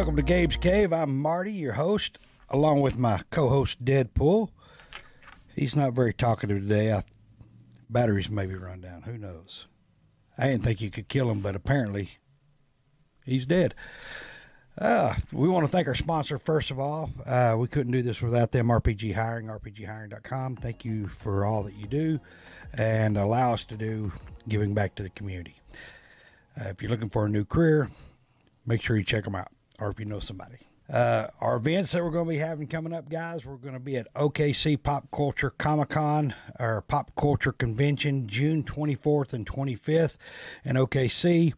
Welcome to Gabe's Cave. I'm Marty, your host, along with my co-host Deadpool. He's not very talkative today. Batteries maybe run down. Who knows? I didn't think you could kill him, but apparently he's dead. We want to thank our sponsor, first of all. We couldn't do this without them, RPG Hiring, rpghiring.com. Thank you for all that you do and allow us to do giving back to the community. If you're looking for a new career, make sure you check them out, or if you know somebody. Our events that we're going to be having coming up, guys, we're going to be at OKC Pop Culture Comic-Con, or Pop Culture Convention, June 24th and 25th in OKC.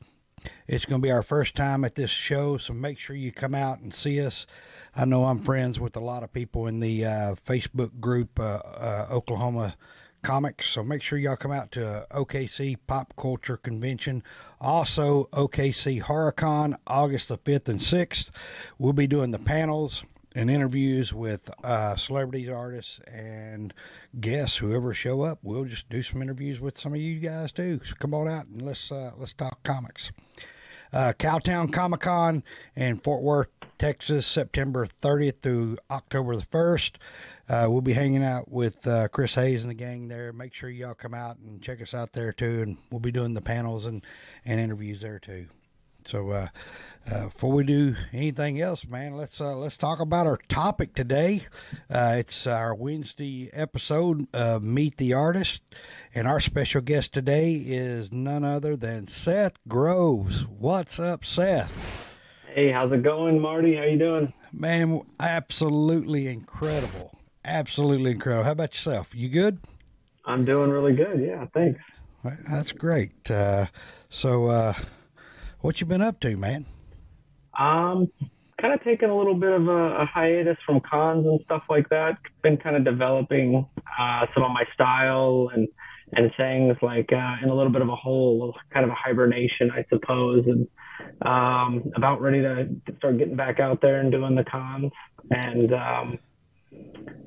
It's going to be our first time at this show, so make sure you come out and see us. I know I'm friends with a lot of people in the Facebook group, Oklahoma Comics, so make sure y'all come out to OKC Pop Culture Convention. Also, OKC HorrorCon, August the 5th and 6th. We'll be doing the panels and interviews with celebrities, artists, and guests, whoever show up. We'll just do some interviews with some of you guys too. So come on out and let's talk comics. Cowtown Comic-Con in Fort Worth, Texas, September 30th through October the 1st. We'll be hanging out with Chris Hayes and the gang there. Make sure y'all come out and check us out there too, and we'll be doing the panels and interviews there too. So before we do anything else, man, let's talk about our topic today. It's our Wednesday episode of Meet the Artist, and our special guest today is none other than Seth Groves. What's up, Seth? Hey, how's it going, Marty? How you doing? Man, absolutely incredible. Absolutely incredible. How about yourself? You good? I'm doing really good. Yeah, thanks. That's great. So what you been up to, man? Kind of taking a little bit of a hiatus from cons and stuff like that. Been kind of developing some of my style and things like in a little bit of a hole, kind of a hibernation, I suppose, and about ready to start getting back out there and doing the cons. And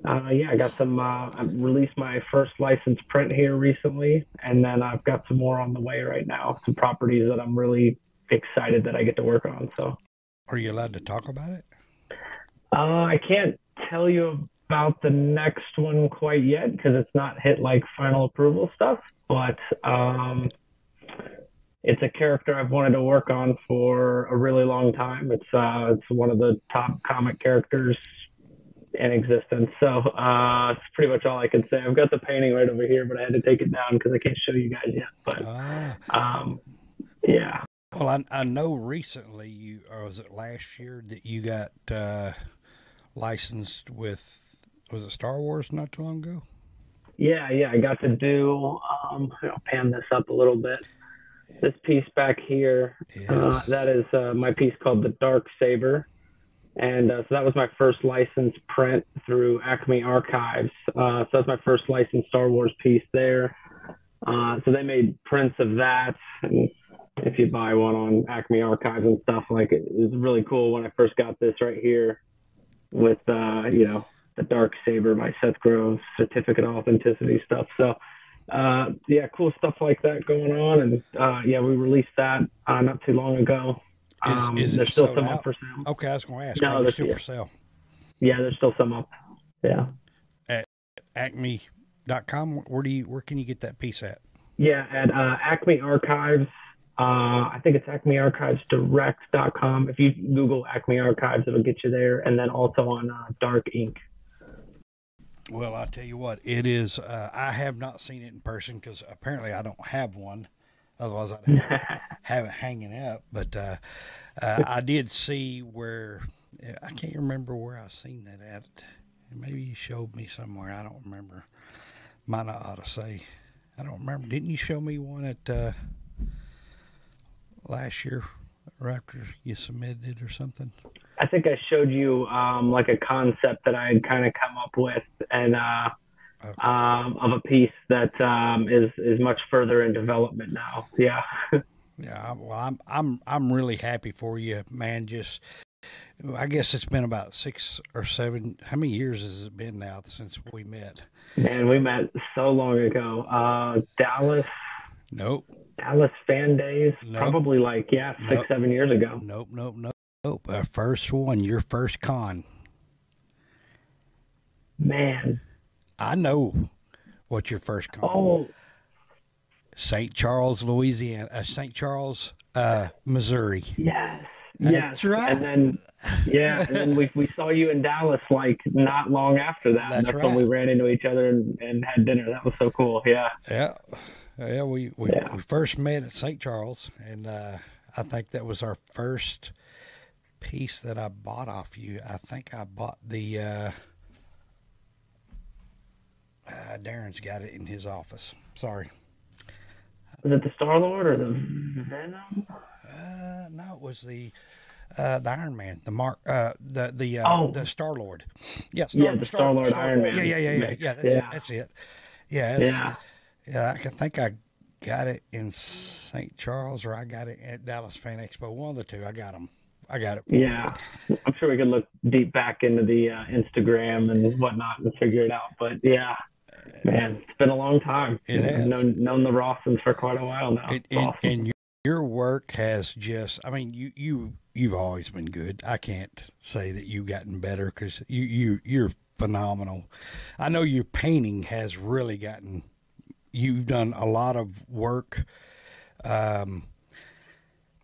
I got some, I released my first licensed print here recently, and then I've got some more on the way right now, some properties that I'm really excited that I get to work on. So, are you allowed to talk about it? I can't tell you about the next one quite yet because it's not hit like final approval stuff, but it's a character I've wanted to work on for a really long time. It's one of the top comic characters in existence. So it's pretty much all I can say. I've got the painting right over here, but I had to take it down because I can't show you guys yet. But yeah. Well, I know recently or was it last year that you got licensed with, was it Star Wars not too long ago? Yeah. I got to do, I'll pan this up a little bit. This piece back here, yes. That is my piece called The Dark Saber. And so that was my first licensed print through Acme Archives. So that's my first licensed Star Wars piece there. So they made prints of that. And if you buy one on Acme Archives and stuff, like it was really cool when I first got this right here with, The Dark Saber by Seth Groves, certificate of authenticity stuff. So, cool stuff like that going on. And we released that not too long ago. Is it there's still some out? up for sale. Okay, I was going to ask. No, they're still for sale. Yeah, there's still some up. Yeah. At acme.com, where can you get that piece at? Yeah, at Acme Archives. I think it's acmearchivesdirect.com. If you Google Acme Archives, it'll get you there. And then also on Dark Ink. Well, I'll tell you what, it is. I have not seen it in person because apparently I don't have one. Otherwise, I'd have it hanging up. But I did see where, I can't remember where I seen that at. Maybe you showed me somewhere. I don't remember. Might not ought to say. I don't remember. Didn't you show me one at last year or after you submitted it or something? I think I showed you like a concept that I had kind of come up with and of a piece that is much further in development now. Yeah. Yeah. Well, I'm really happy for you, man. Just, I guess it's been about 6 or 7. How many years has it been now since we met? Man, we met so long ago. Dallas. Nope. Dallas Fan Days. Nope. Probably like, 6, 7 years ago. Nope. Oh, first one, your first con. Man. I know what your first con. Oh. St. Charles, Louisiana. St. Charles, Missouri. Yes. That's right. And then, and then we saw you in Dallas like not long after that. That's That's right. when we ran into each other and had dinner. That was so cool. Yeah. Yeah. We first met at St. Charles, and I think that was our first piece that I bought off you. I think I bought the Darren's got it in his office. Sorry. Was it the Star-Lord or the Venom? No, it was the Iron Man, the Star-Lord. Yeah, the Star-Lord Iron Man. Yeah. That's it. Yeah. I think I got it in St. Charles or I got it at Dallas Fan Expo. One of the two. I got it. Yeah. I'm sure we could look deep back into the Instagram and whatnot and figure it out. But yeah, man, it's been a long time. It has. I've known the Rawsons for quite a while now. Awesome. And your work has just, I mean, you've always been good. I can't say that you've gotten better because you're phenomenal. I know your painting has really gotten, you've done a lot of work.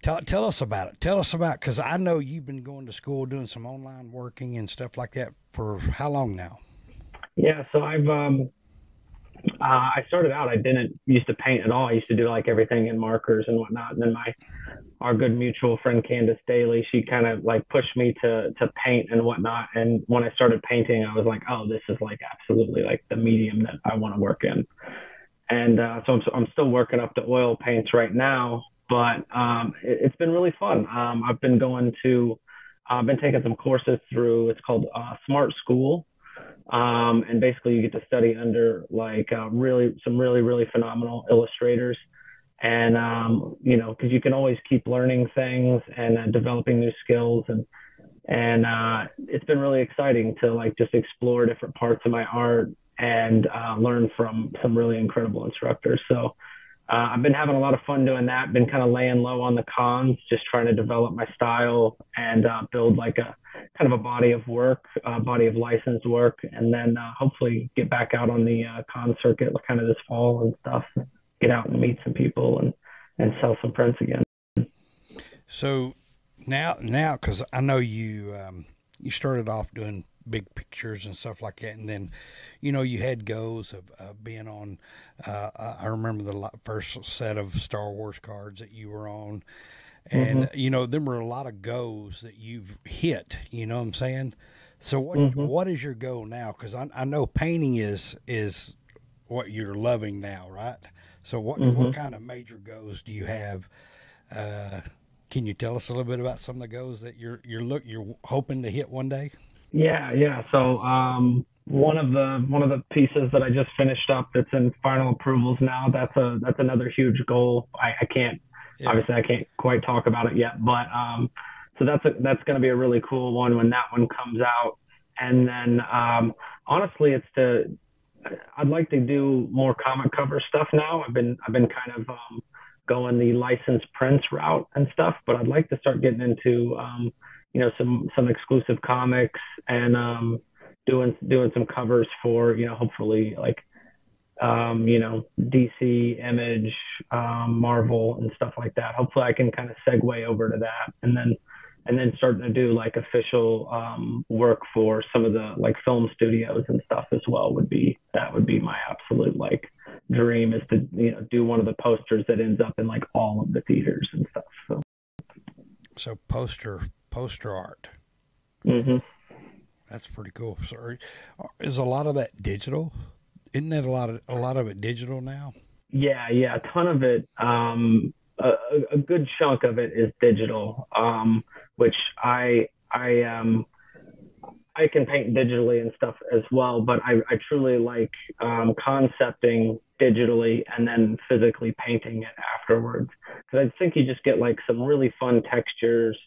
Tell us about it. Tell us about, because I know you've been going to school doing some online working and stuff like that for how long now? Yeah, so I started out, I didn't used to paint at all. I used to do like everything in markers and whatnot. And then our good mutual friend, Candace Daly, she kind of like pushed me to paint and whatnot. And when I started painting, I was like, oh, this is like absolutely like the medium that I want to work in. And so I'm still working up to oil paints right now, but it's been really fun. I've been taking some courses through, it's called Smart School. And basically you get to study under like some really phenomenal illustrators. And, because you can always keep learning things and developing new skills. And it's been really exciting to like just explore different parts of my art and learn from some really incredible instructors. So I've been having a lot of fun doing that, been kind of laying low on the cons, just trying to develop my style and build like a kind of a body of work, body of licensed work, and then hopefully get back out on the con circuit kind of this fall and stuff, get out and meet some people and sell some prints again. So now, because I know you started off doing big pictures and stuff like that, and then you had goals of being on I remember the first set of Star Wars cards that you were on, and there were a lot of goals that you've hit, you know what I'm saying? So what is your goal now? Because I know painting is what you're loving now, right? So what kind of major goals do you have? Can you tell us a little bit about some of the goals that you're hoping to hit one day? Yeah. So one of the pieces that I just finished up that's in final approvals now, that's another huge goal. I can't obviously I can't quite talk about it yet, but so that's going to be a really cool one when that one comes out. And then honestly, I'd like to do more comic cover stuff now. I've been kind of going the licensed prints route and stuff, but I'd like to start getting into some exclusive comics and doing some covers for hopefully like DC, Image, Marvel and stuff like that. Hopefully I can kind of segue over to that and then starting to do like official work for some of the like film studios and stuff as well would be my absolute like dream, is to do one of the posters that ends up in like all of the theaters and stuff. So poster art. That's pretty cool. So is a lot of that digital? Isn't that a lot of it digital now? Yeah, a ton of it. A good chunk of it is digital, which I can paint digitally and stuff as well, but I truly like concepting digitally and then physically painting it afterwards, because I think you just get like some really fun textures,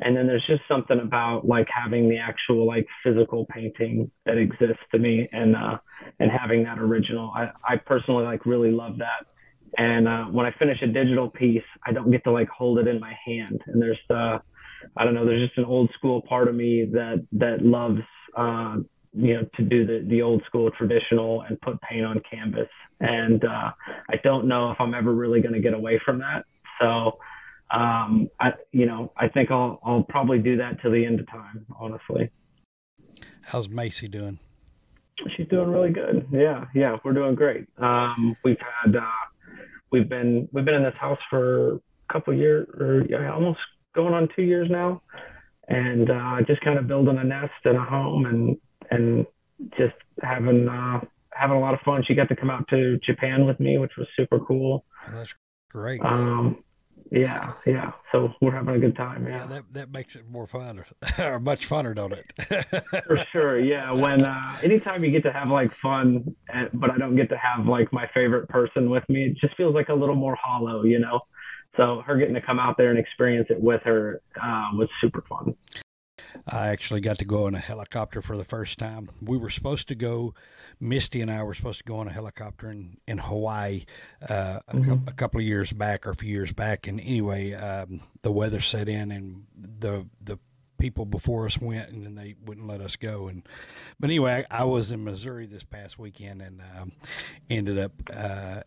and then there's just something about like having the actual like physical painting that exists to me, and having that original. I personally like really love that. And when I finish a digital piece, I don't get to like hold it in my hand, and there's I don't know, there's just an old school part of me that loves, to do the old school traditional and put paint on canvas. And I don't know if I'm ever really going to get away from that. So, I think I'll probably do that till the end of time, honestly. How's Macy doing? She's doing really good. Yeah, we're doing great. We've been in this house for a couple of years, or yeah, almost going on 2 years now, and just kind of building a nest and a home, and just having a lot of fun. She got to come out to Japan with me, which was super cool. Oh, that's great. Yeah. So we're having a good time. Yeah, that makes it more fun, or much funner, don't it? For sure. Yeah. When anytime you get to have like fun, but I don't get to have like my favorite person with me, it just feels like a little more hollow, you know. So her getting to come out there and experience it with her was super fun. I actually got to go in a helicopter for the first time. We were supposed to go, Misty and I were supposed to go on a helicopter in Hawaii a couple of years back, or a few years back. And anyway, the weather set in, and the people before us went, and then they wouldn't let us go. But anyway, I was in Missouri this past weekend, and ended up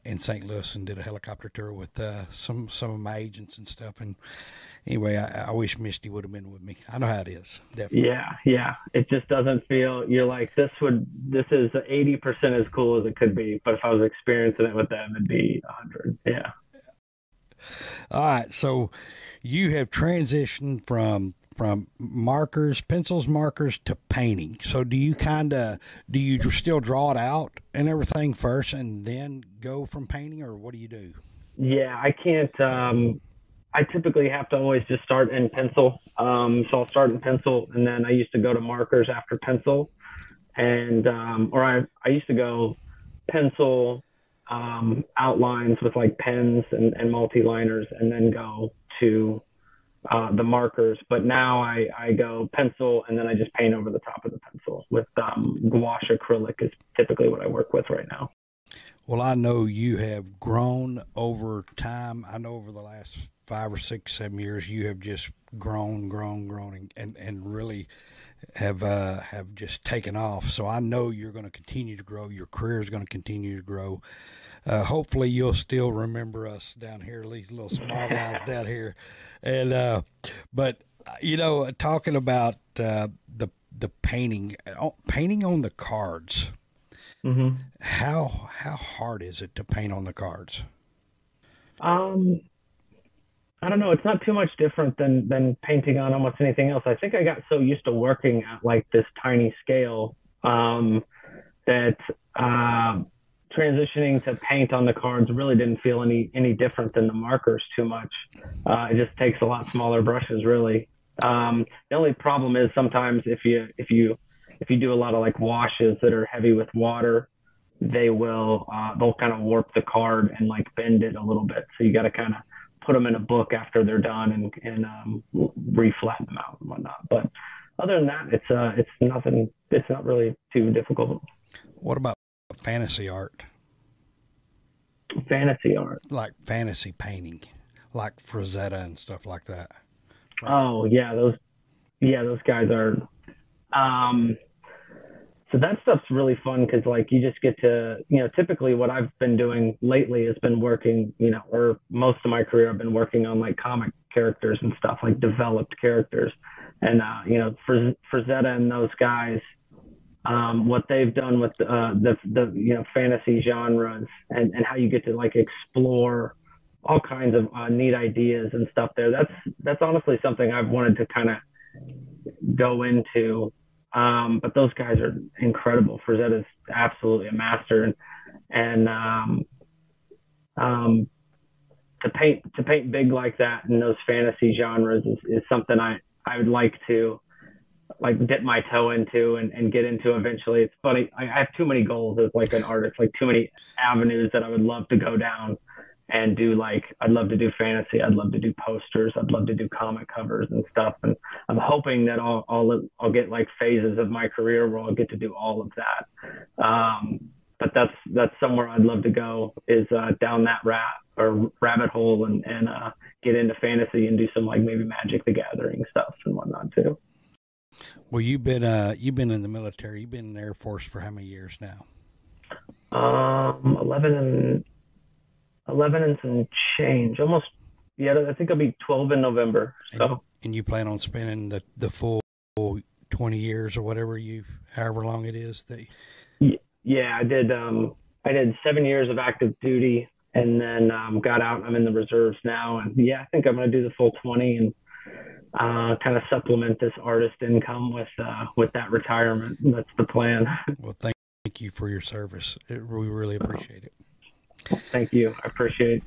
in St. Louis and did a helicopter tour with some of my agents and stuff. And anyway, I wish Misty would have been with me. I know how it is, definitely. Yeah. It just doesn't feel, you're like, this is 80% as cool as it could be. But if I was experiencing it with them, it'd be 100. Yeah. All right. So you have transitioned from markers to painting. So do you still draw it out and everything first and then go from painting, or what do you do? Yeah, I can't, I typically have to always just start in pencil. So I'll start in pencil, and then I used to go to markers after pencil, and I used to go pencil, outlines with like pens and multi-liners, and then go to the markers. But now I go pencil, and then I just paint over the top of the pencil with gouache acrylic is typically what I work with right now. Well, I know you have grown over time. I know over the last 5 or 6, 7 years, you have just grown, and really have just taken off. So I know you're going to continue to grow. Your career is going to continue to grow. Hopefully you'll still remember us down here, these little small guys down here. And, but talking about, the painting on the cards, how hard is it to paint on the cards? I don't know. It's not too much different than painting on almost anything else. I think I got so used to working at like this tiny scale, that transitioning to paint on the cards really didn't feel any different than the markers too much. It just takes a lot smaller brushes, really. The only problem is sometimes if you do a lot of like washes that are heavy with water, they'll kind of warp the card and like bend it a little bit. So you got to kind of put them in a book after they're done and reflatten them out and whatnot. But other than that, it's nothing. It's not really too difficult. What about fantasy art? Fantasy art, like fantasy painting, like Frazetta and stuff like that. Oh yeah, those guys are. So that stuff's really fun because like you just get to, typically what I've been doing lately has been working, or most of my career I've been working on like comic characters and stuff, like developed characters. And, Frazetta and those guys, what they've done with the fantasy genres and how you get to like explore all kinds of neat ideas and stuff there. That's honestly something I've wanted to kind of go into. But those guys are incredible. Frazetta's absolutely a master, and to paint big like that in those fantasy genres is something I would like to like dip my toe into and get into eventually. It's funny, I have too many goals as like an artist, like too many avenues that I would love to go down and do. Like I'd love to do fantasy, I'd love to do posters, I'd love to do comic covers and stuff, and I'm hoping that I'll get like phases of my career where I'll get to do all of that. but that's somewhere I'd love to go is down that rabbit hole and get into fantasy and do some like maybe Magic the Gathering stuff and whatnot too. Well, you've been in the military. You've been in the Air Force for how many years now? 11 and some change, almost. Yeah, I think I'll be 12 in November. So. And you plan on spending the full 20 years or whatever however long it is that. Yeah, I did 7 years of active duty and then got out. I'm in the reserves now, and yeah, I think I'm going to do the full 20 and kind of supplement this artist income with that retirement. That's the plan. Well, thank you for your service. We really appreciate it. Thank you. I appreciate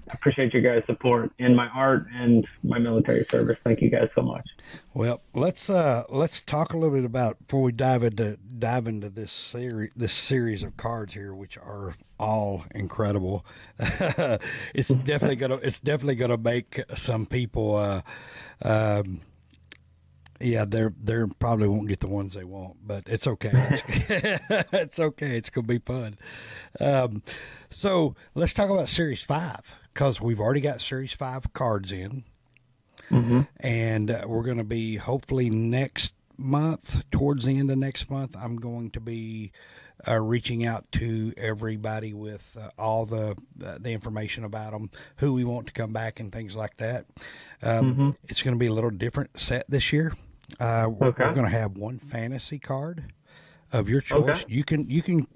you guys' support in my art and my military service. Thank you guys so much. Well, let's talk a little bit about before we dive into this series of cards here, which are all incredible. It's definitely gonna make some people. Yeah, they're probably won't get the ones they want, but it's okay. It's okay. It's gonna be fun. So let's talk about Series 5 because we've already got Series 5 cards in, and we're going to be hopefully next month, towards the end of next month. I'm going to be reaching out to everybody with all the information about them, who we want to come back, and things like that. It's going to be a little different set this year. We're going to have one fantasy card of your choice. You can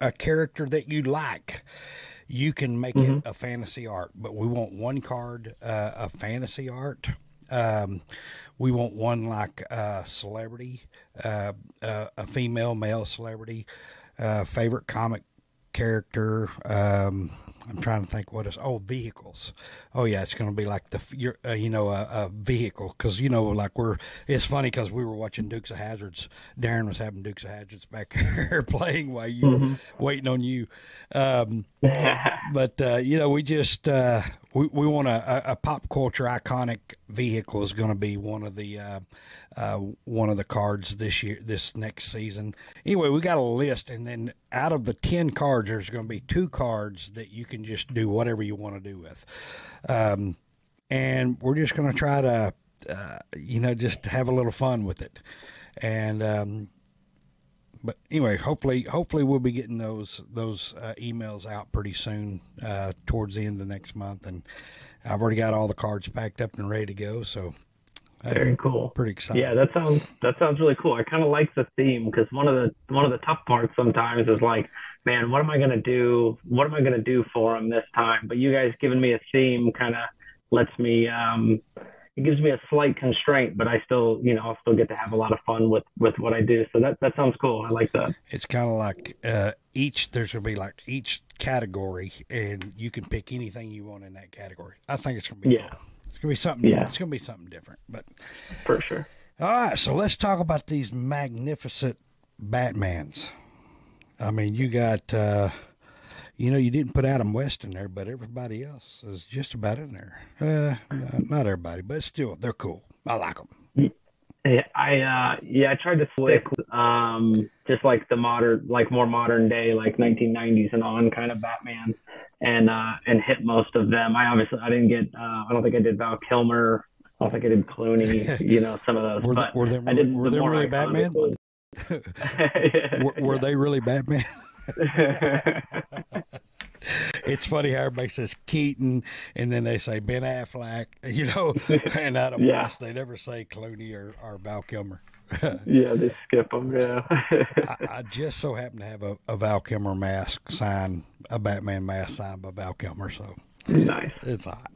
a character that you like. You can make it a fantasy art, but we want one card of fantasy art. We want one like a celebrity, a female, male celebrity, favorite comic character. I'm trying to think what is. Oh, vehicles. Oh yeah, it's going to be like a vehicle because like It's funny because we were watching Dukes of Hazzards. Darren was having Dukes of Hazzards back here playing while you were waiting on you. But we just we want a pop culture iconic vehicle is going to be one of the cards this next season. Anyway, we got a list, and then out of the 10 cards, there's going to be 2 cards that you can just do whatever you want to do with. And we're just going to try to, just have a little fun with it. And, but anyway, hopefully we'll be getting those emails out pretty soon, towards the end of next month. And I've already got all the cards packed up and ready to go. So very cool. Pretty excited. Yeah, that sounds really cool. I kind of like the theme because one of the tough parts sometimes is like, man, what am I gonna do? What am I gonna do for them this time? But you guys giving me a theme kind of lets me. It gives me a slight constraint, but I still, I'll still get to have a lot of fun with what I do. So that sounds cool. I like that. It's kind of like there's going to be like each category, and you can pick anything you want in that category. I think it's going to be cool. It's going to be something. Yeah. It's going to be something different, but for sure. All right, so let's talk about these magnificent Batmans. I mean, you got. You didn't put Adam West in there, but everybody else is just about in there. Not everybody, but still, they're cool. I like them. Yeah, I tried to stick just like the modern, like more modern day, like 1990s and on kind of Batman, and hit most of them. I didn't get. I don't think I did Val Kilmer. I don't think I did Clooney. Some of those. Were they really Batman? Were they really Batman? It's funny how everybody says Keaton and then they say Ben Affleck, and out of West they never say Clooney or Val Kilmer. Yeah, they skip them. Yeah. I just so happen to have a Val Kilmer mask signed, a Batman mask signed by Val Kilmer, so nice. It's hot.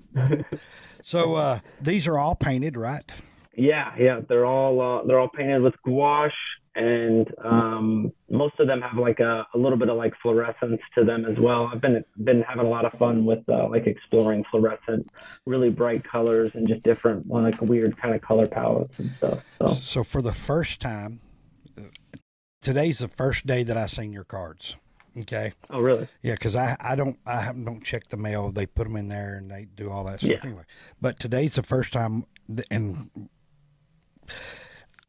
So these are all painted, right? Yeah, they're all painted with gouache. And most of them have like a little bit of like fluorescence to them as well. I've been having a lot of fun with like exploring fluorescent, really bright colors and just different like weird kind of color palettes and stuff. So for the first time, today's the first day that I've seen your cards. Okay. Oh, really? Yeah, because I don't check the mail. They put them in there and they do all that stuff anyway. But today's the first time, and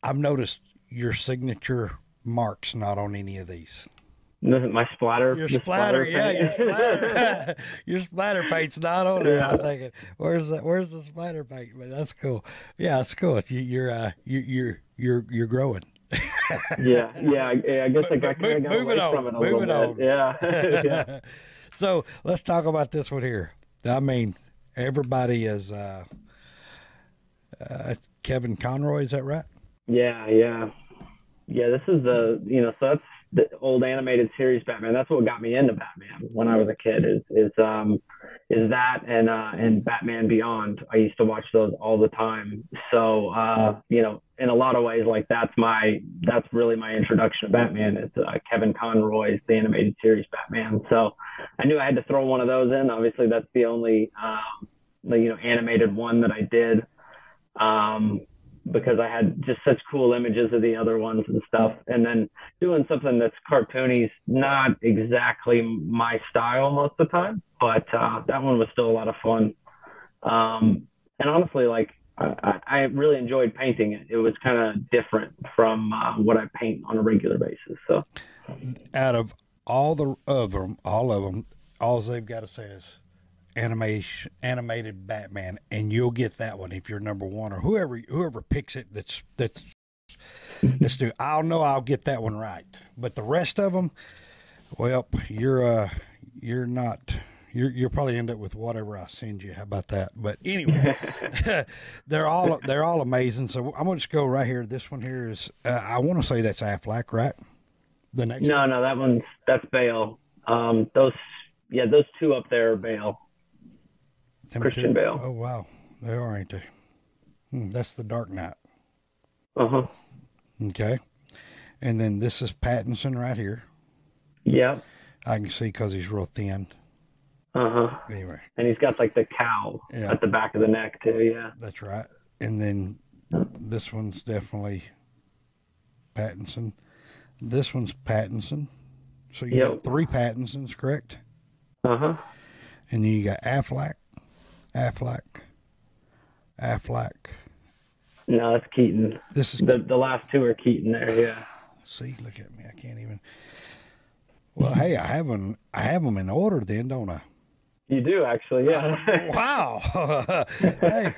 I've noticed your signature mark's not on any of these. My splatter. Your the splatter, yeah, paint. your splatter, your splatter paint's not on there. I'm thinking, where's the splatter paint? But that's cool. Yeah, it's cool. You're growing. Yeah. I guess I got kind of got away from it a little bit. Yeah. Yeah. So let's talk about this one here. I mean, everybody is Kevin Conroy. Is that right? Yeah. This is so that's the old animated series Batman. That's what got me into Batman when I was a kid. Is that and Batman Beyond. I used to watch those all the time. So in a lot of ways, like that's really my introduction to Batman. It's Kevin Conroy's the animated series Batman. So I knew I had to throw one of those in. Obviously, that's the only animated one that I did. Because I had just such cool images of the other ones and stuff. And then doing something that's cartoony is not exactly my style most of the time, but that one was still a lot of fun. And honestly, like I really enjoyed painting it. It was kind of different from what I paint on a regular basis. So out of all of them, all they've got to say is animated Batman, and you'll get that one if you're number one, or whoever picks it. That's do. I'll get that one right. But the rest of them, well, you're not. You'll probably end up with whatever I send you. How about that? But anyway, they're all amazing. So I'm gonna just go right here. This one here is I want to say that's Affleck, right? The next one? No, that's Bale. Those two up there are Bale. Christian Bale. Oh, wow. They are, ain't they? That's the Dark Knight. Uh-huh. Okay. And then this is Pattinson right here. Yep. I can see because he's real thin. Uh-huh. Anyway. And he's got like the cowl at the back of the neck too, yeah. That's right. And then this one's definitely Pattinson. This one's Pattinson. So you got 3 Pattinsons, correct? Uh-huh. And then you got Affleck. No, that's Keaton. This is the last 2 are Keaton there, yeah. See, look at me. I can't even. Well, hey, I have them in order then, don't I? You do actually, yeah. Wow. Hey.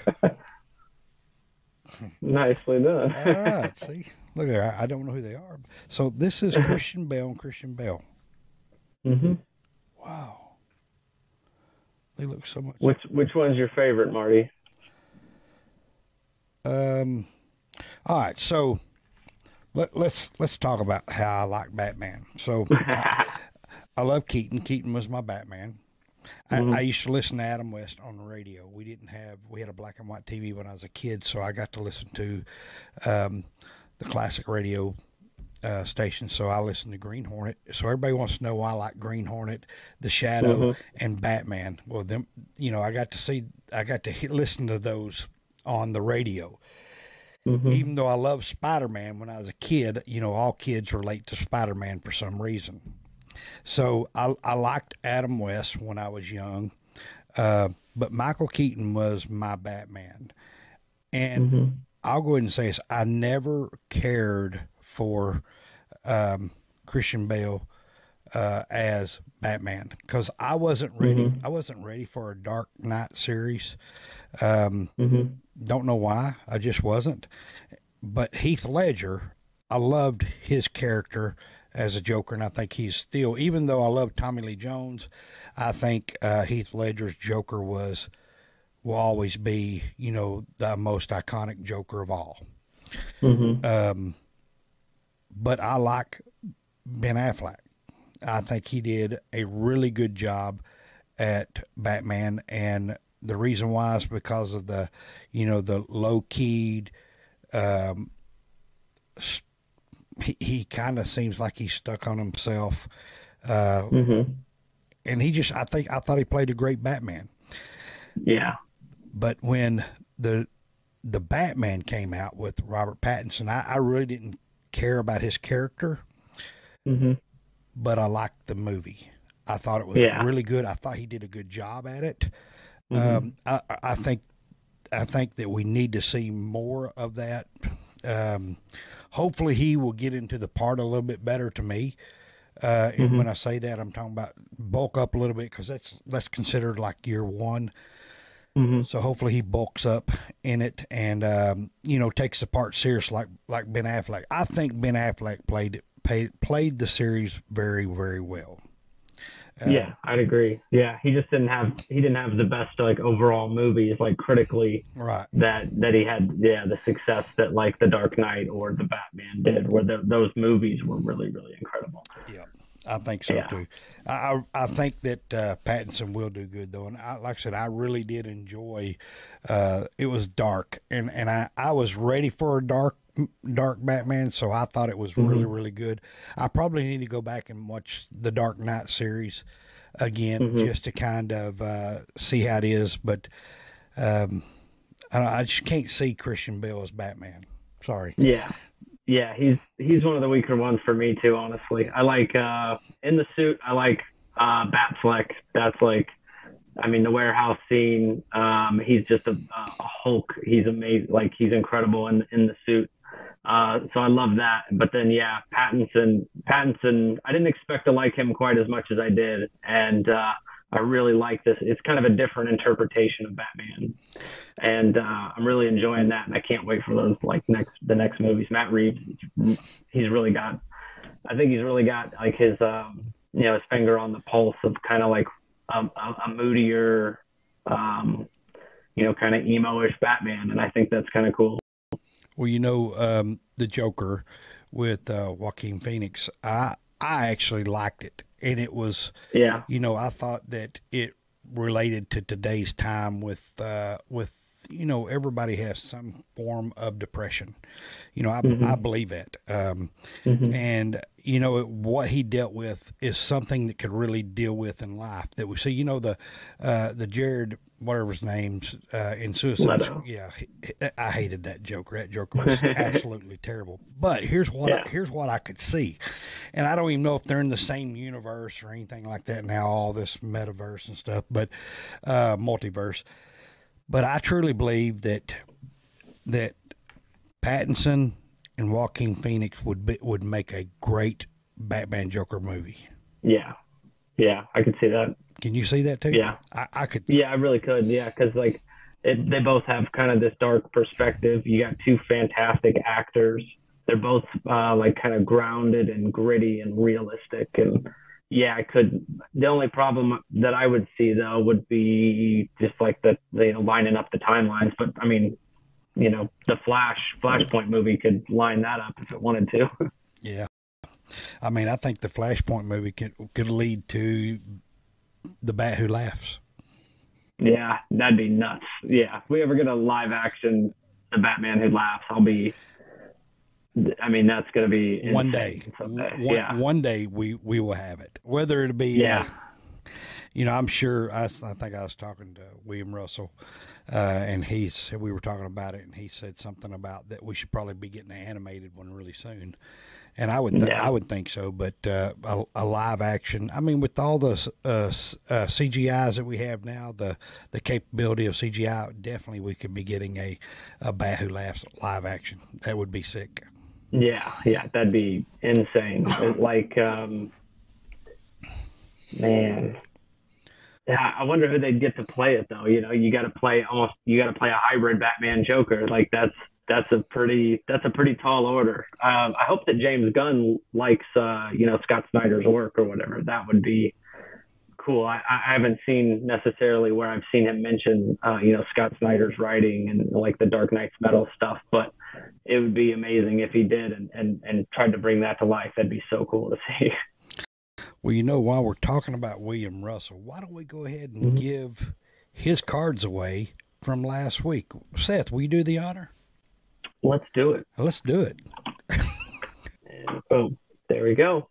Nicely done. All right. See, look there. I don't know who they are. So this is Christian Bale and Christian Bale. Mm-hmm. Wow. They look so much. Which one's your favorite, Marty? All right. So let's talk about how I like Batman. So I love Keaton. Keaton was my Batman. I used to listen to Adam West on the radio. We had a black and white TV when I was a kid, so I got to listen to the classic radio station. So I listened to Green Hornet. So everybody wants to know why I like Green Hornet, The Shadow, and Batman. Well, them, I got to listen to those on the radio. Even though I loved Spider-Man when I was a kid, all kids relate to Spider-Man for some reason. So I liked Adam West when I was young, but Michael Keaton was my Batman. And I'll go ahead and say this. I never cared for Christian Bale as Batman because I wasn't ready. I wasn't ready for a Dark Knight series. Don't know why. I just wasn't. But Heath Ledger, I loved his character as a Joker, and I think he's still, even though I love Tommy Lee Jones, I think Heath Ledger's Joker will always be, the most iconic Joker of all. But I like Ben Affleck. I think he did a really good job at Batman, and the reason why is because of the low-keyed, he kind of seems like he's stuck on himself. And I thought he played a great Batman. Yeah. But when the Batman came out with Robert Pattinson, I really didn't care about his character, but I liked the movie. I thought it was really good. I thought he did a good job at it. I think that we need to see more of that. Hopefully he will get into the part a little bit better to me. And when I say that, I'm talking about bulk up a little bit because that's considered like year one. So hopefully he bulks up in it and takes the part serious like Ben Affleck. I think Ben Affleck played the series very, very well. Yeah, I'd agree. Yeah, he didn't have the best like overall movies like critically, right? That he had the success that like The Dark Knight or The Batman did, where those movies were really, really incredible. Yeah, I think so too. I think that Pattinson will do good though, and like I said, I really did enjoy. It was dark, and I was ready for a dark Batman, so I thought it was really, really good. I probably need to go back and watch the Dark Knight series again just to kind of see how it is, but I just can't see Christian Bale as Batman. Sorry. Yeah, he's one of the weaker ones for me too, honestly. I like in the suit, I like Batfleck. That's like, I mean, the warehouse scene, he's just a Hulk. He's amazing. Like, he's incredible in the suit. So I love that. But then, yeah, Pattinson, I didn't expect to like him quite as much as I did. And I really like this. It's kind of a different interpretation of Batman. And I'm really enjoying that. And I can't wait for those, like, the next movies. Matt Reeves, I think he's really got like his, his finger on the pulse of kind of like a moodier, kind of emo-ish Batman. And I think that's kind of cool. Well, the Joker with Joaquin Phoenix, I actually liked it. And it was, I thought that it related to today's time with everybody has some form of depression. I believe that. And, what he dealt with is something that could really deal with in life that we see, the Jared, whatever his name's in Suicide Squad. Yeah. I hated that Joker. That Joker was absolutely terrible. But here's what I could see. And I don't even know if they're in the same universe or anything like that now, all this metaverse and stuff, but multiverse. But I truly believe that Pattinson and Joaquin Phoenix would make a great Batman Joker movie. Yeah, I could see that. Can you see that too? Yeah, I could. Yeah, I really could. Yeah, because like they both have kind of this dark perspective. You got two fantastic actors. They're both like kind of grounded and gritty and realistic. And yeah, I could. The only problem that I would see though would be just like lining up the timelines. But I mean, the Flashpoint movie could line that up if it wanted to. Yeah, I mean, I think the Flashpoint movie could lead to the Bat Who Laughs. Yeah, that'd be nuts. Yeah, if we ever get a live action The Batman Who Laughs, that's going to be insane one day. Someday. One day we will have it. Whether it'll be, I'm sure. I think I was talking to William Russell, and we were talking about it, and he said something about that we should probably be getting an animated one really soon. And I would think so, but a live action. I mean, with all the CGIs that we have now, the capability of CGI, definitely we could be getting a Bat Who Laughs live action. That would be sick. Yeah, that'd be insane. Like, man, yeah, I wonder who they'd get to play it though. You got to play a hybrid Batman Joker. Like that's a pretty tall order. I hope that James Gunn likes Scott Snyder's work or whatever. That would be cool. I haven't seen necessarily where I've seen him mention Scott Snyder's writing and like the Dark Knight's Metal stuff, but it would be amazing if he did and tried to bring that to life. That'd be so cool to see. Well, while we're talking about William Russell, why don't we go ahead and give his cards away from last week? Seth, will you do the honor? Let's do it. Let's do it. And boom, there we go.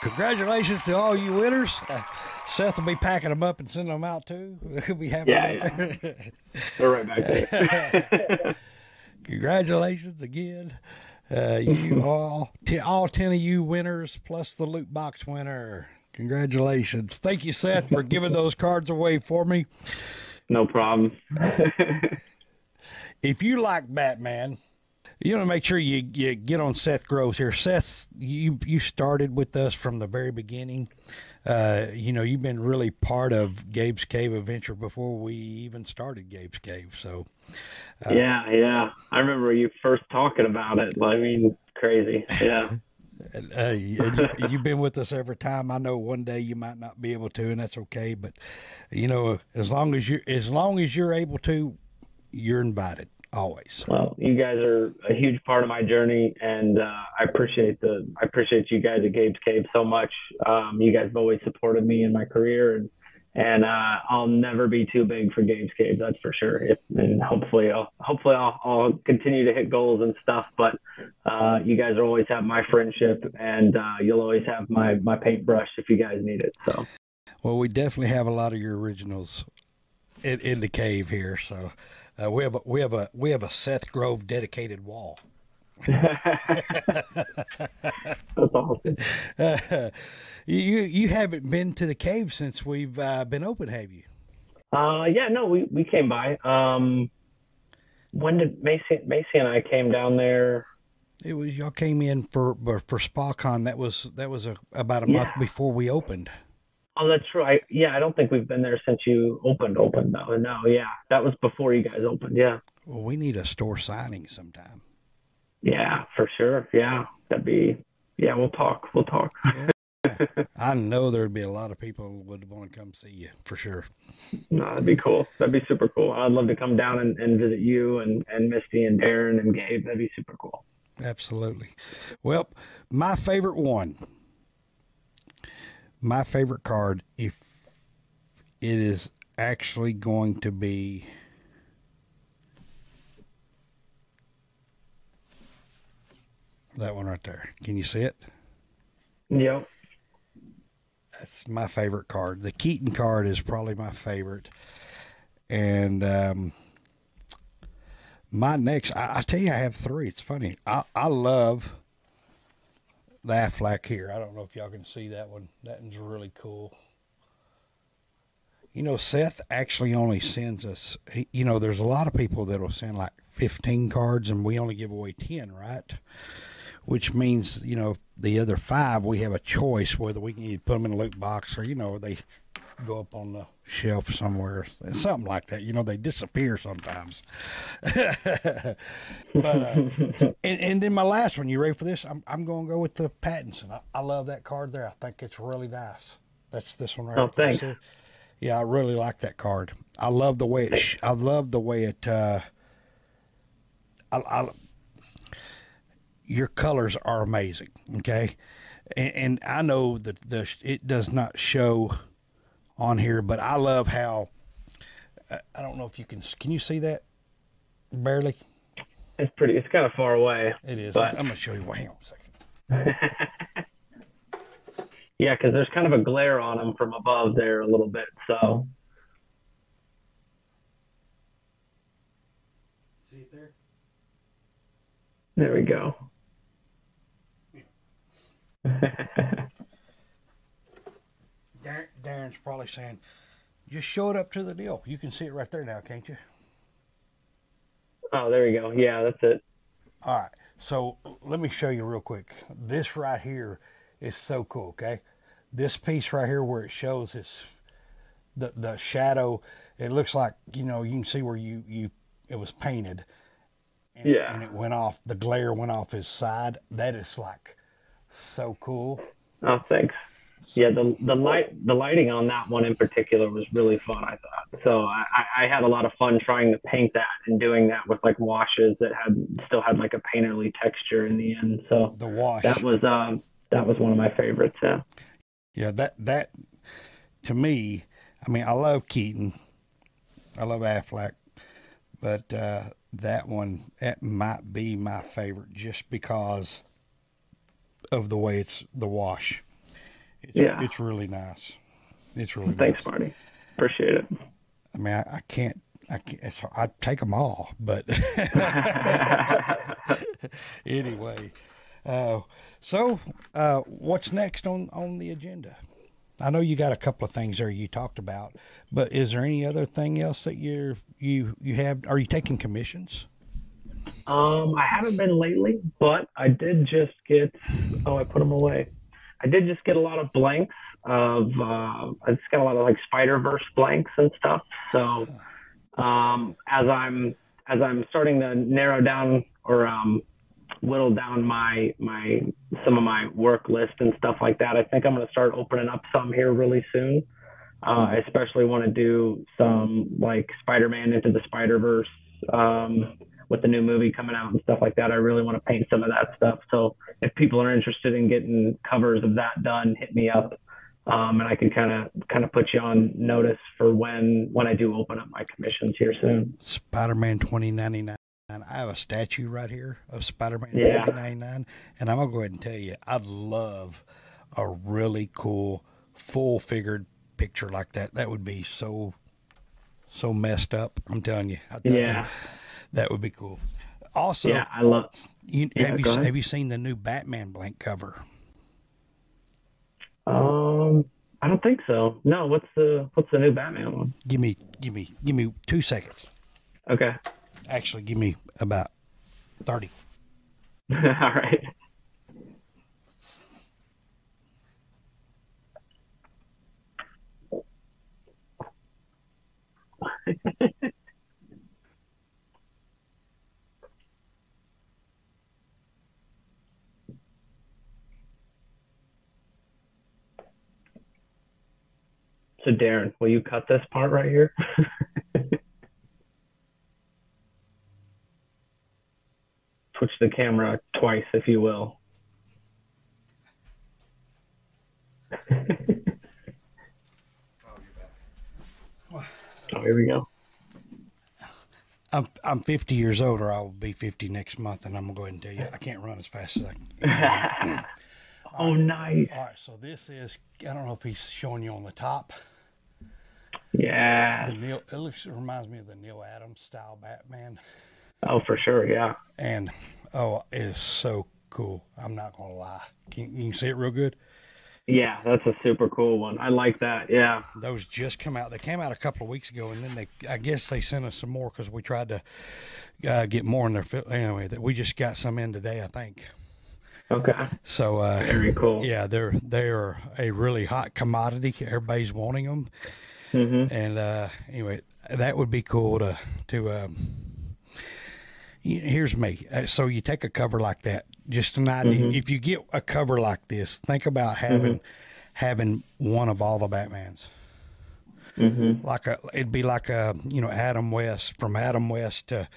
congratulations to all you winners. Seth will be packing them up and sending them out too. He'll be happy about that. They're right back there. Congratulations again. You all 10 of you winners plus the loot box winner. Congratulations. Thank you, Seth, for giving those cards away for me. No problem. If you like Batman, you want to make sure you get on Seth Groves here. Seth, you started with us from the very beginning. You've been really part of Gabe's Cave Adventure before we even started Gabe's Cave. So, yeah. I remember you first talking about it. I mean, crazy. Yeah. You've been with us every time. I know one day you might not be able to, and that's okay. But as long as you're able to, you're invited always. Well, you guys are a huge part of my journey, and I appreciate you guys at Gabe's Cave so much. You guys have always supported me in my career, and I'll never be too big for Gabe's Cave, that's for sure. And hopefully I'll continue to hit goals and stuff. But you guys always have my friendship, and you'll always have my paintbrush if you guys need it. So, well, we definitely have a lot of your originals in the cave here. So we have a Seth Grove dedicated wall. That's awesome. You haven't been to the cave since we've been open, have you? Yeah, no, we came by. When did Macy and I came down there? It was y'all came in for SpaCon. That was about a month before we opened. Oh, that's true. I don't think we've been there since you opened though. No, yeah, that was before you guys opened. Yeah. Well, we need a store signing sometime. Yeah, for sure. Yeah, we'll talk. Yeah. I know there'd be a lot of people who would want to come see you for sure. No, that'd be cool. That'd be super cool. I'd love to come down and visit you and Misty and Darren and Gabe. That'd be super cool. Absolutely. Well, my favorite card, if it is actually going to be that one right there. Can you see it? Yep. That's my favorite card. The Keaton card is probably my favorite. And my next, I tell you, I have three. It's funny. I love the Aflac here. I don't know if y'all can see that one. That one's really cool. Seth actually only sends us, there's a lot of people that will send like 15 cards and we only give away 10, right? Which means, the other 5, we have a choice whether we can either put them in a loot box or, they go up on the shelf somewhere, something like that. They disappear sometimes. But, and then my last one, you ready for this? I'm going to go with the Pattinson. I love that card there. I think it's really nice. That's this one right Oh, thanks. Yeah, I really like that card. I love the way your colors are amazing. Okay. And I know that it does not show on here, but I love how, I don't know if you can you see that? Barely. It's kind of far away. It is. But... I'm going to show you. Hang on a second. Yeah, because there's kind of a glare on them from above there a little bit. So. See it there? There we go. Darren's probably saying, just show it up to the deal. You can see it right there now, can't you? Oh, there you go. Yeah, that's it. All right. So let me show you real quick. This right here is so cool, okay? This piece right here where it shows the shadow, it looks like, you can see where it was painted. And, yeah. And it went off, the glare went off his side. That is like so cool. Oh, thanks. Yeah, the lighting on that one in particular was really fun, I thought. So I had a lot of fun trying to paint that and doing that with like washes that still had like a painterly texture in the end. So the wash, that was one of my favorites. Yeah. Yeah, that to me, I mean, I love Keaton, I love Aflac, but that one, that might be my favorite just because of the way it's the wash. It's really nice. It's really Thanks, nice. Marty. Appreciate it. I mean, I can't. I'd take them all, but anyway. So, what's next on the agenda? I know you got a couple of things there you talked about, but is there any other thing else that you have? Are you taking commissions? I haven't been lately, but I did just get. Oh, I put them away. I did just get a lot of blanks of. I just got a lot of like Spider-Verse blanks and stuff. So, as I'm starting to narrow down or whittle down my some of my work list and stuff like that, I think I'm going to start opening up some here really soon. I especially want to do some like Spider-Man Into the Spider-Verse with the new movie coming out and stuff like that. I really want to paint some of that stuff. So if people are interested in getting covers of that done, hit me up. And I can kind of put you on notice for when I do open up my commissions here soon. Spider-Man 2099. I have a statue right here of Spider-Man 2099, and I'm gonna go ahead and tell you, I'd love a really cool full-figured picture like that. That would be so messed up. I'm telling you. That would be cool. Also, I love. Have you seen the new Batman blank cover? I don't think so. No, what's the new Batman one? Give me 2 seconds. Okay. Actually, give me about 30. All right. So Darren, will you cut this part right here? Switch the camera twice, if you will. Oh, here we go. I'm 50 years old, or I will be 50 next month, and I'm gonna go ahead and tell you, I can't run as fast as I can. Oh, nice. All right, so this is, I don't know if he's showing you on the top. Yeah. It reminds me of the Neil Adams style Batman. Oh, for sure, yeah. And it is so cool. I'm not gonna lie. You can see it real good. Yeah, that's a super cool one. I like that. Yeah. Those just come out. They came out a couple of weeks ago, and then I guess they sent us some more because we tried to get more in their. Anyway, that we just got some in today, I think. Okay. So very cool. Yeah, they're a really hot commodity. Everybody's wanting them. Mm-hmm. And anyway, that would be cool to. Here's me. So you take a cover like that. Just an idea. Mm-hmm. If you get a cover like this, think about having one of all the Batmans. Mm-hmm. It'd be like Adam West, from Adam West to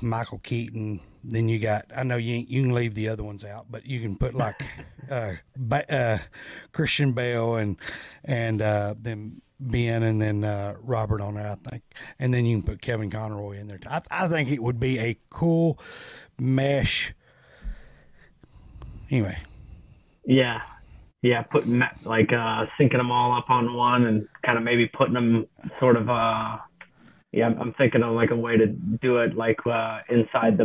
Michael Keaton. Then you got, I know you can leave the other ones out, but you can put like Christian Bale and then Ben and then Robert on there, I think, and then you can put Kevin Conroy in there. I think it would be a cool mesh. Anyway. Yeah, putting like syncing them all up on one and kind of maybe putting them sort of. I'm thinking of like a way to do it like inside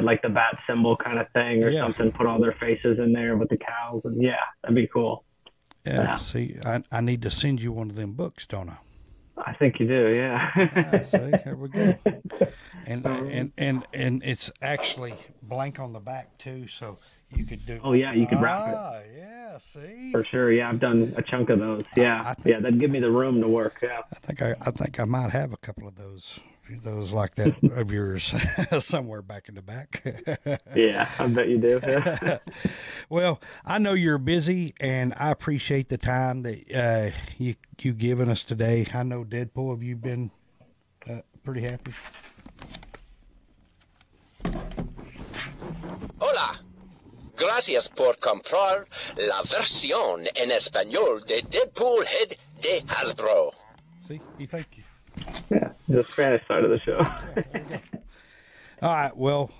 like the bat symbol kind of thing or something. Put all their faces in there with the cows, and that'd be cool. Yeah. See, I need to send you one of them books, don't I? I think you do. Yeah. See, here we go. And it's actually blank on the back too, so you could do. Oh yeah, you could wrap it. Yeah. See. For sure. Yeah, I've done a chunk of those. Yeah. That'd give me the room to work. Yeah. I think I might have a couple of those like that of yours somewhere back in the back. Yeah, I bet you do. Well, I know you're busy, and I appreciate the time that you given us today. I know, Deadpool, have you been pretty happy? Hola. Gracias por comprar la versión en español de Deadpool Head de Hasbro. See, thank you. Yeah, the Spanish side of the show. All right. Well,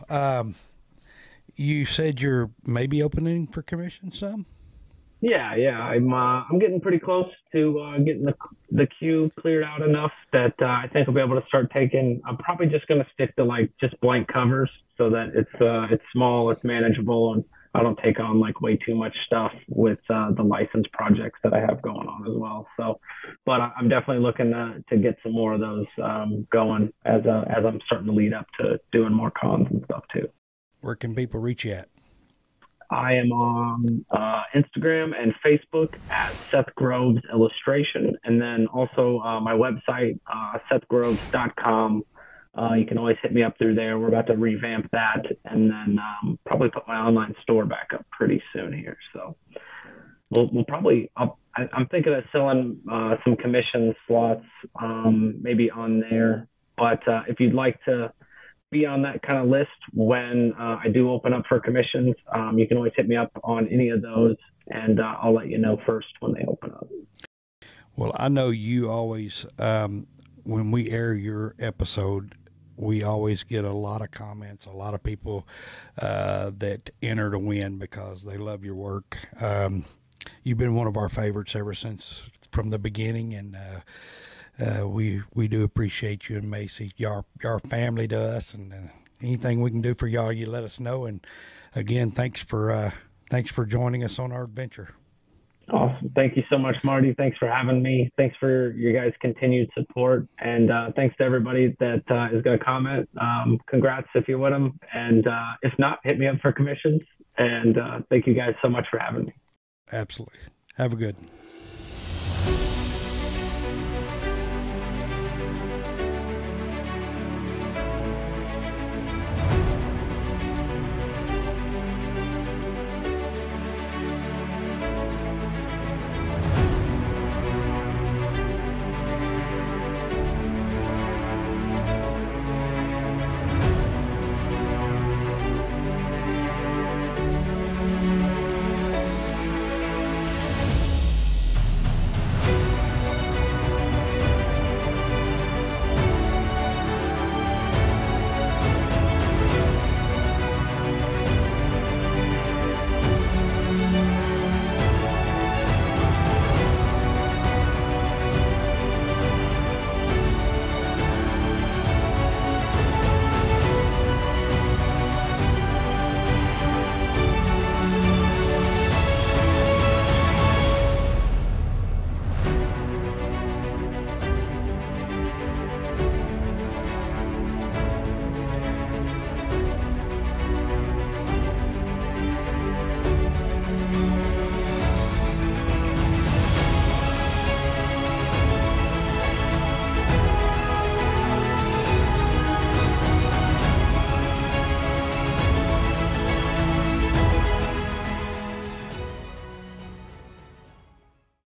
you said you're maybe opening for commission some? Yeah. I'm getting pretty close to getting the queue cleared out enough that I think I'll be able to start taking. I'm probably just going to stick to like just blank covers so that it's small, it's manageable, and I don't take on like way too much stuff with the license projects that I have going on as well. So, but I'm definitely looking to get some more of those going as I'm starting to lead up to doing more cons and stuff too. Where can people reach you at? I am on Instagram and Facebook at Seth Groves Illustration, and then also my website, SethGroves.com. You can always hit me up through there. We're about to revamp that, and then probably put my online store back up pretty soon here. So we'll probably. I'm thinking of selling some commission slots, maybe on there. But if you'd like to be on that kind of list when I do open up for commissions, you can always hit me up on any of those, and I'll let you know first when they open up. Well, I know you always, when we air your episode, we always get a lot of comments, a lot of people that enter to win because they love your work. You've been one of our favorites ever since from the beginning, and we do appreciate you and Macy. Y'all family to us, and anything we can do for y'all, you let us know. And again, thanks for joining us on our adventure. Awesome. Thank you so much, Marty. Thanks for having me. Thanks for your guys' continued support, and thanks to everybody that is going to comment. Congrats if you're with them, and if not, hit me up for commissions. And thank you guys so much for having me. Absolutely. Have a good one.